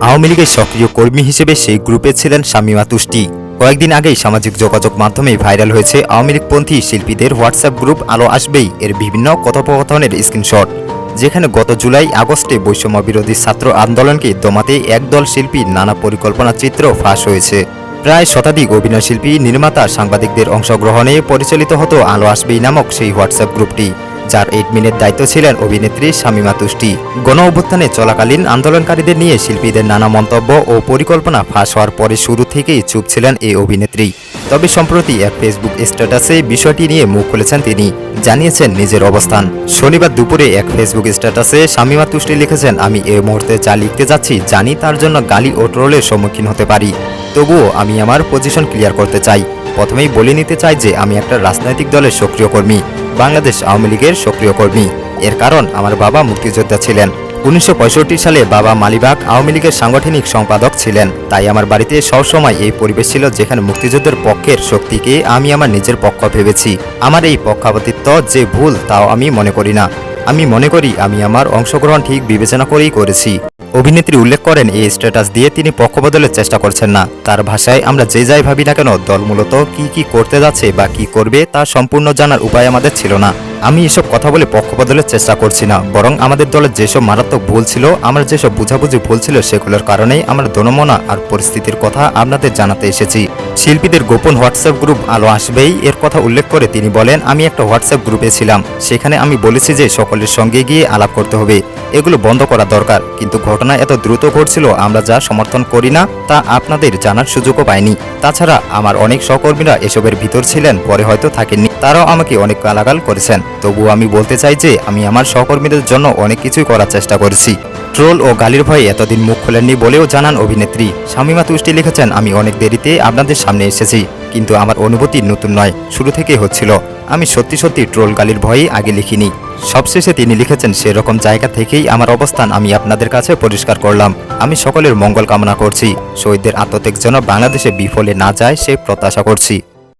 আওয়ামী লীগের সক্রিয় কর্মী হিসেবে সেই গ্রুপে ছিলেন শামীমা তুষ্টি। কয়েকদিন আগেই সামাজিক যোগাযোগ মাধ্যমে ভাইরাল হয়েছে আওয়ামী লীগপন্থী শিল্পীদের হোয়াটসঅ্যাপ গ্রুপ আলো আসবেই এর বিভিন্ন কথোপকথনের স্ক্রিনশট, যেখানে গত জুলাই আগস্টে বৈষম্য বিরোধী ছাত্র আন্দোলনকে দমাতে একদল শিল্পীর নানা পরিকল্পনা চিত্র ফাঁস হয়েছে। প্রায় শতাধিক অভিনয়শিল্পী, নির্মাতা, সাংবাদিকদের অংশগ্রহণে পরিচালিত হতো আলো আসবেই নামক সেই হোয়াটসঅ্যাপ গ্রুপটি, যার এডমিনের দায়িত্ব ছিলেন অভিনেত্রী শামীমা তুষ্টি। গণ অভ্যুত্থানে চলাকালীন আন্দোলনকারীদের নিয়ে শিল্পীদের নানা মন্তব্য ও পরিকল্পনা ফাঁস হওয়ার পরে শুরু থেকেই চুপ ছিলেন এই অভিনেত্রী। তবে সম্প্রতি এক ফেসবুক স্ট্যাটাসে বিষয়টি নিয়ে মুখ খুলেছেন তিনি, জানিয়েছেন নিজের অবস্থান। শনিবার দুপুরে এক ফেসবুক স্ট্যাটাসে শামীমা তুষ্টি লিখেছেন, আমি এই মুহূর্তে যা লিখতে যাচ্ছি জানি তার জন্য গালি ও ট্রোলের সম্মুখীন হতে পারি, তবুও আমি আমার পজিশন ক্লিয়ার করতে চাই। প্রথমেই বলে নিতে চাই যে আমি একটা রাজনৈতিক দলের সক্রিয় কর্মী, বাংলাদেশ আওয়ামী লীগের সক্রিয় কর্মী। এর কারণ আমার বাবা মুক্তিযোদ্ধা ছিলেন। 1965 সালে বাবা মালিবাগ আওয়ামী লীগের সাংগঠনিক সম্পাদক ছিলেন। তাই আমার বাড়িতে সবসময় এই পরিবেশ ছিল যেখানে মুক্তিযুদ্ধের পক্ষের শক্তিকে আমি আমার নিজের পক্ষ ভেবেছি। আমার এই পক্ষাবতিত্ব যে ভুল তাও আমি মনে করি না। আমি মনে করি আমি আমার অংশগ্রহণ ঠিক বিবেচনা করেই করেছি। অভিনেত্রী উল্লেখ করেন, এই স্ট্যাটাস দিয়ে তিনি পক্ষ বদলের চেষ্টা করছেন না। তার ভাষায়, আমরা যে যাই ভাবি না কেন দল মূলত কি করতে যাচ্ছে বা কি করবে তা সম্পূর্ণ জানার উপায় আমাদের ছিল না। আমি এসব কথা বলে পক্ষ বদলের চেষ্টা করছি না, বরং আমাদের দলের যেসব মারাত্মক ভুল ছিল, আমার যেসব বুঝাবুঝি ভুল ছিল, সেগুলোর কারণেই আমরা দনমনা আর পরিস্থিতির কথা আপনাদের জানাতে এসেছি। শিল্পীদের গোপন হোয়াটসঅ্যাপ গ্রুপ আলো আসবেই এর কথা উল্লেখ করে তিনি বলেন, আমি একটা হোয়াটসঅ্যাপ গ্রুপে ছিলাম, সেখানে আমি বলেছি যে সকলের সঙ্গে গিয়ে আলাপ করতে হবে, এগুলো বন্ধ করা দরকার। কিন্তু ঘটনা এত দ্রুত ঘটছিল, আমরা যা সমর্থন করি না তা আপনাদের জানার সুযোগও পাইনি। তাছাড়া আমার অনেক সহকর্মীরা এসবের ভিতর ছিলেন, পরে হয়তো থাকেননি, তারাও আমাকে অনেক গালাগাল করেছেন। তবুও আমি বলতে চাই যে আমি আমার সহকর্মীদের জন্য অনেক কিছুই করার চেষ্টা করেছি। ট্রোল ও গালির ভয়ে এতদিন মুখ খোলেননি বলেও জানান অভিনেত্রী। শামীমা তুষ্টি লিখেছেন, আমি অনেক দেরিতে আপনাদের সামনে এসেছি, কিন্তু আমার অনুভূতি নতুন নয়, শুরু থেকেই হচ্ছিল। আমি সত্যি ট্রোল গালির ভয়েই আগে লিখিনি। সবশেষে তিনি লিখেছেন, সেরকম জায়গা থেকেই আমার অবস্থান আমি আপনাদের কাছে পরিষ্কার করলাম। আমি সকলের মঙ্গল কামনা করছি, শহীদদের আত্মত্যাগ যেন বাংলাদেশে বিফলে না যায় সে প্রত্যাশা করছি।